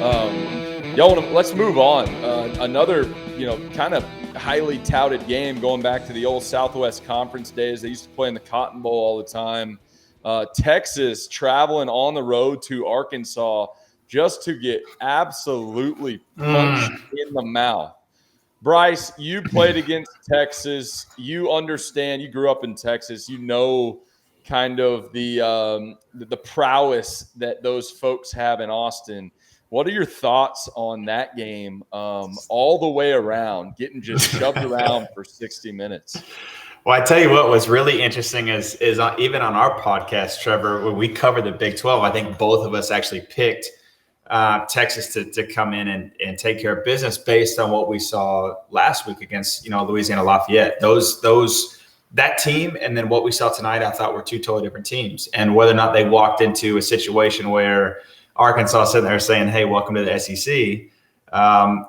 Let's move on. Another, kind of highly touted game going back to the old Southwest Conference days. They used to play in the Cotton Bowl all the time. Texas traveling on the road to Arkansas just to get absolutely punched in the mouth. Bryce, you played against Texas. You understand. You grew up in Texas. You know kind of the prowess that those folks have in Austin. What are your thoughts on that game all the way around, getting just shoved around for 60 minutes? Well, I tell you what was really interesting is even on our podcast, Trevor, when we covered the Big 12, I think both of us actually picked Texas to come in and take care of business based on what we saw last week against, Louisiana Lafayette. That team and then what we saw tonight, I thought were two totally different teams. And whether or not they walked into a situation where Arkansas sitting there saying, hey, welcome to the SEC,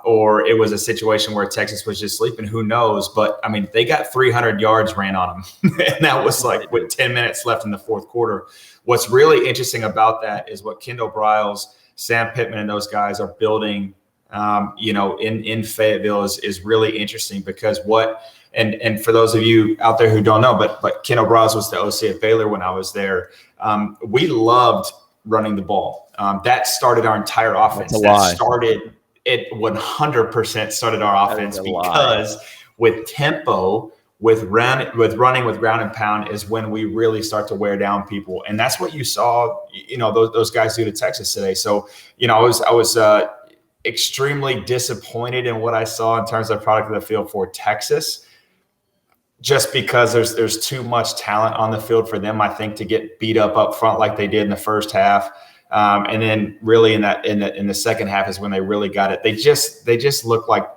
or it was a situation where Texas was just sleeping, who knows? But, I mean, they got 300 yards ran on them, and that was like with 10 minutes left in the fourth quarter. What's really interesting about that is what Kendall Briles, Sam Pittman, and those guys are building, in Fayetteville is really interesting because and for those of you out there who don't know, but Kendall Briles was the OC at Baylor when I was there. We loved running the ball. That started our entire offense. That started it 100% started our offense because with tempo, with running with ground and pound is when we really start to wear down people. And that's what you saw, those guys do to Texas today. So, I was extremely disappointed in what I saw in terms of product of the field for Texas, just because there's too much talent on the field for them, I think, to get beat up front like they did in the first half. And then really in the second half is when they really got it. They just look like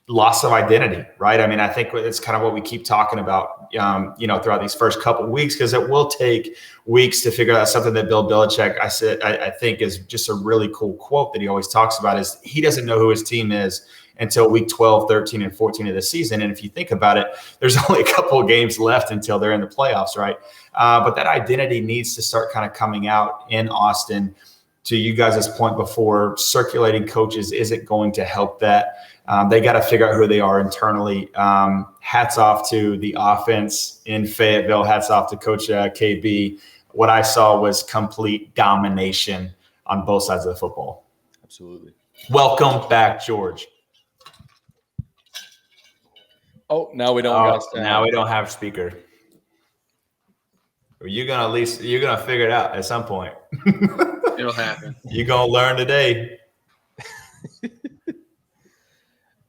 loss of identity, right? I mean, I think it's kind of what we keep talking about, throughout these first couple of weeks, because it will take weeks to figure out something that Bill Belichick, I think is just a really cool quote that he always talks about is he doesn't know who his team is until week 12, 13, and 14 of the season. And if you think about it, there's only a couple of games left until they're in the playoffs, right? But that identity needs to start kind of coming out in Austin. To you guys' point before, circulating coaches isn't going to help that. They got to figure out who they are internally. Hats off to the offense in Fayetteville. Hats off to Coach KB. What I saw was complete domination on both sides of the football. Absolutely. Welcome back, George. Oh, now we don't. Now we don't have speaker. You're gonna figure it out at some point. It'll happen. You're gonna learn today.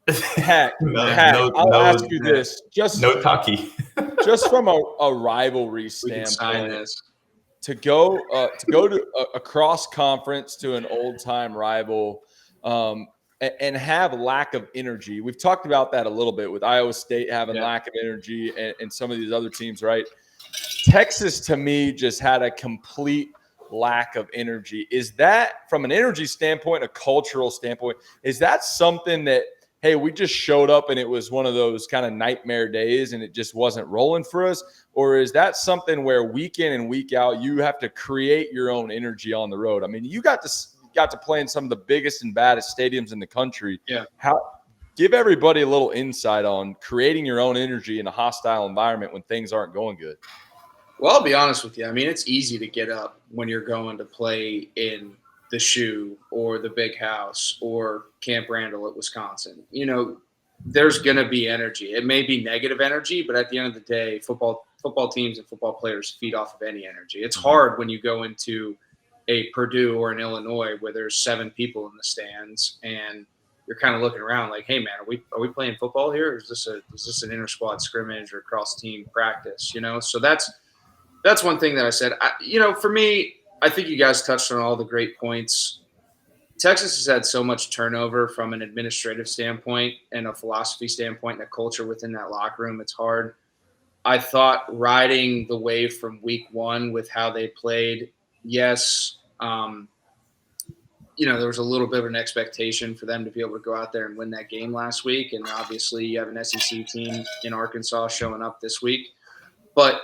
I'll ask you this. Just from a rivalry standpoint, to go to a cross conference to an old time rival, and have lack of energy. We've talked about that a little bit with Iowa State having lack of energy and some of these other teams, right? Texas, to me, just had a complete lack of energy. Is that, from an energy standpoint, a cultural standpoint, is that something that, hey, we just showed up and it was one of those kind of nightmare days and it just wasn't rolling for us? Or is that something where week in and week out, you have to create your own energy on the road? I mean, you got to play in some of the biggest and baddest stadiums in the country. Yeah. Give everybody a little insight on creating your own energy in a hostile environment when things aren't going good. Well, I'll be honest with you. I mean, it's easy to get up when you're going to play in the Shoe or the Big House or Camp Randall at Wisconsin. There's going to be energy. It may be negative energy, but at the end of the day, football teams and football players feed off of any energy. It's hard when you go into a Purdue or an Illinois where there's 7 people in the stands and you're kind of looking around like, hey man, are we playing football here? Or is this an inter squad scrimmage or cross team practice? So that's one thing that I said. For me, I think you guys touched on all the great points. Texas has had so much turnover from an administrative standpoint and a philosophy standpoint and a culture within that locker room. It's hard. I thought riding the wave from week 1 with how they played, yes, there was a little bit of an expectation for them to be able to go out there and win that game last week. And obviously you have an SEC team in Arkansas showing up this week. But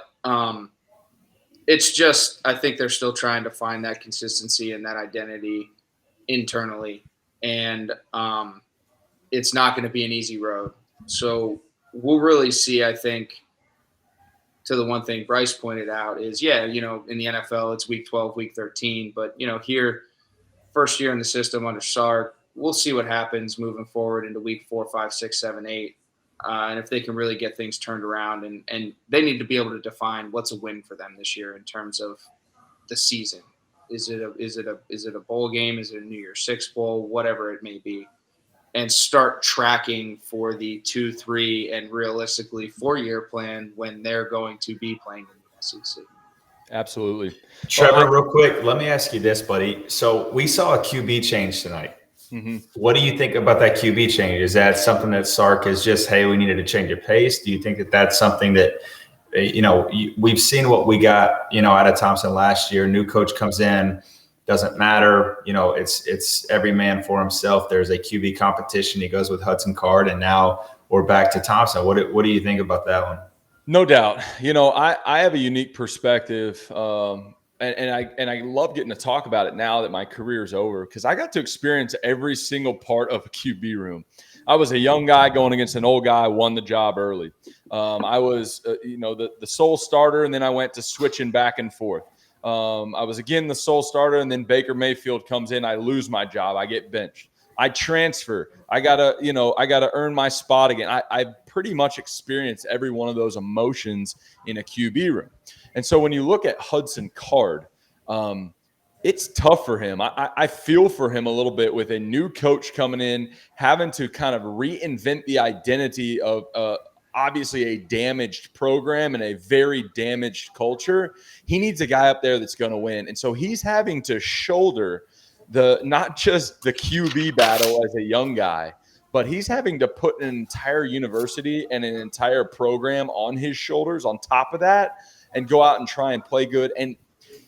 it's just, I think they're still trying to find that consistency and that identity. internally, and it's not going to be an easy road. So we'll really see, I think, to the one thing Bryce pointed out is, in the NFL, it's week 12, week 13. But, here, first year in the system under Sark, we'll see what happens moving forward into week 4, 5, 6, 7, 8. And if they can really get things turned around, and they need to be able to define what's a win for them this year in terms of the season. Is it a bowl game? Is it a New Year's Six bowl? Whatever it may be. And start tracking for the 2, 3, and realistically 4-year plan when they're going to be playing in the SEC. Absolutely. Trevor, real quick, let me ask you this, buddy. So we saw a QB change tonight. Mm-hmm. What do you think about that QB change? Is that something that Sark is just, hey, we needed to change your pace? Do you think that that's something that, we've seen what we got, out of Thompson last year. New coach comes in. Doesn't matter, it's every man for himself. There's a QB competition. He goes with Hudson Card, and now we're back to Thompson. What do you think about that one? No doubt. I have a unique perspective, and I love getting to talk about it now that my career is over, because I got to experience every single part of a QB room. I was a young guy going against an old guy, won the job early. I was, the sole starter, and then I went to switching back and forth. I was again the sole starter, and then Baker Mayfield comes in. I lose my job. I get benched. I transfer. I gotta earn my spot again. I pretty much experienced every one of those emotions in a QB room. And so when you look at Hudson Card, it's tough for him. I feel for him a little bit with a new coach coming in, having to kind of reinvent the identity of obviously a damaged program and a very damaged culture. He needs a guy up there that's going to win. And so he's having to shoulder not just the QB battle as a young guy, but he's having to put an entire university and an entire program on his shoulders on top of that and go out and try and play good. And,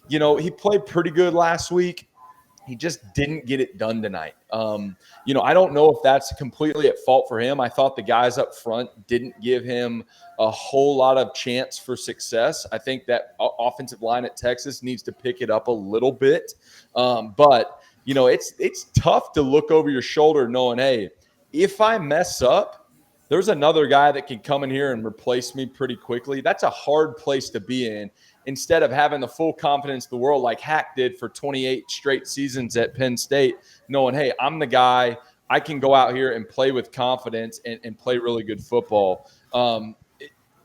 he played pretty good last week. He just didn't get it done tonight. I don't know if that's completely at fault for him. I thought the guys up front didn't give him a whole lot of chance for success. I think that offensive line at Texas needs to pick it up a little bit. But it's tough to look over your shoulder knowing, hey, if I mess up, there's another guy that can come in here and replace me pretty quickly. That's a hard place to be in, instead of having the full confidence of the world like Hack did for 28 straight seasons at Penn State, knowing, hey, I'm the guy. I can go out here and play with confidence and play really good football.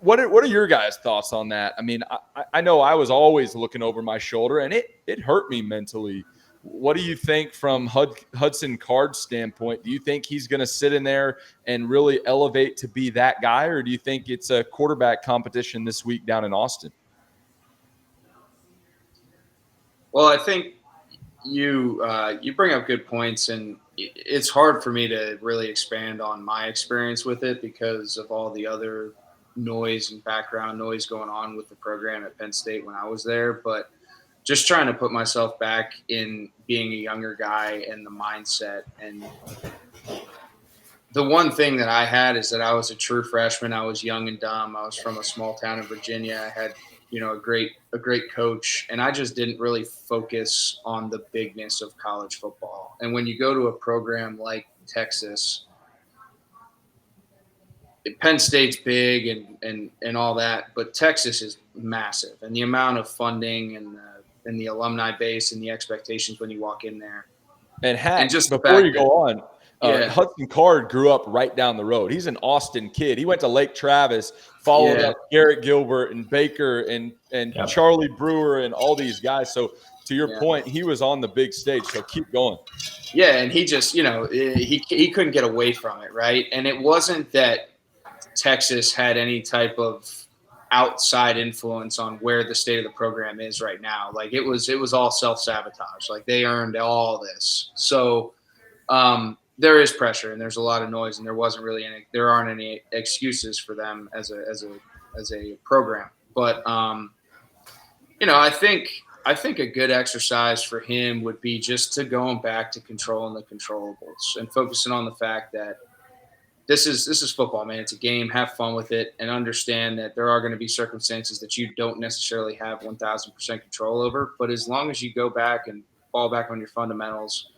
What are your guys' thoughts on that? I mean, I know I was always looking over my shoulder, and it hurt me mentally. What do you think from Hudson Card's standpoint? Do you think he's going to sit in there and really elevate to be that guy, or do you think it's a quarterback competition this week down in Austin? Well, I think you bring up good points, and it's hard for me to really expand on my experience with it because of all the other noise and background noise going on with the program at Penn State when I was there. But just trying to put myself back in being a younger guy and the mindset. And the one thing that I had is that I was a true freshman. I was young and dumb. I was from a small town in Virginia. I had, a great coach, and I just didn't really focus on the bigness of college football. And when you go to a program like Texas, Penn State's big and all that, but Texas is massive, and the amount of funding and the alumni base and the expectations when you walk in there. And just before you go on, Hudson Card grew up right down the road. He's an Austin kid. He went to Lake Travis, followed up Garrett Gilbert and Baker and Charlie Brewer and all these guys. So to your point, he was on the big stage. So keep going. Yeah, and he just, he couldn't get away from it, right? And it wasn't that Texas had any type of outside influence on where the state of the program is right now. Like it was all self-sabotage. Like they earned all this. So there is pressure and there's a lot of noise, and there aren't any excuses for them as a program. But I think a good exercise for him would be just to going back to controlling the controllables and focusing on the fact that this is football, man. It's a game. Have fun with it, and understand that there are going to be circumstances that you don't necessarily have 1,000% control over. But as long as you go back and fall back on your fundamentals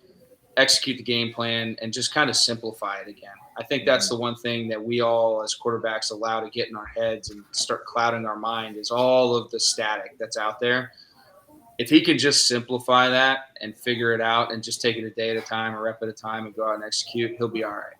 execute the game plan and just kind of simplify it again. I think that's the one thing that we all as quarterbacks allow to get in our heads and start clouding our mind is all of the static that's out there. If he can just simplify that and figure it out and just take it a day at a time, a rep at a time, and go out and execute, he'll be all right.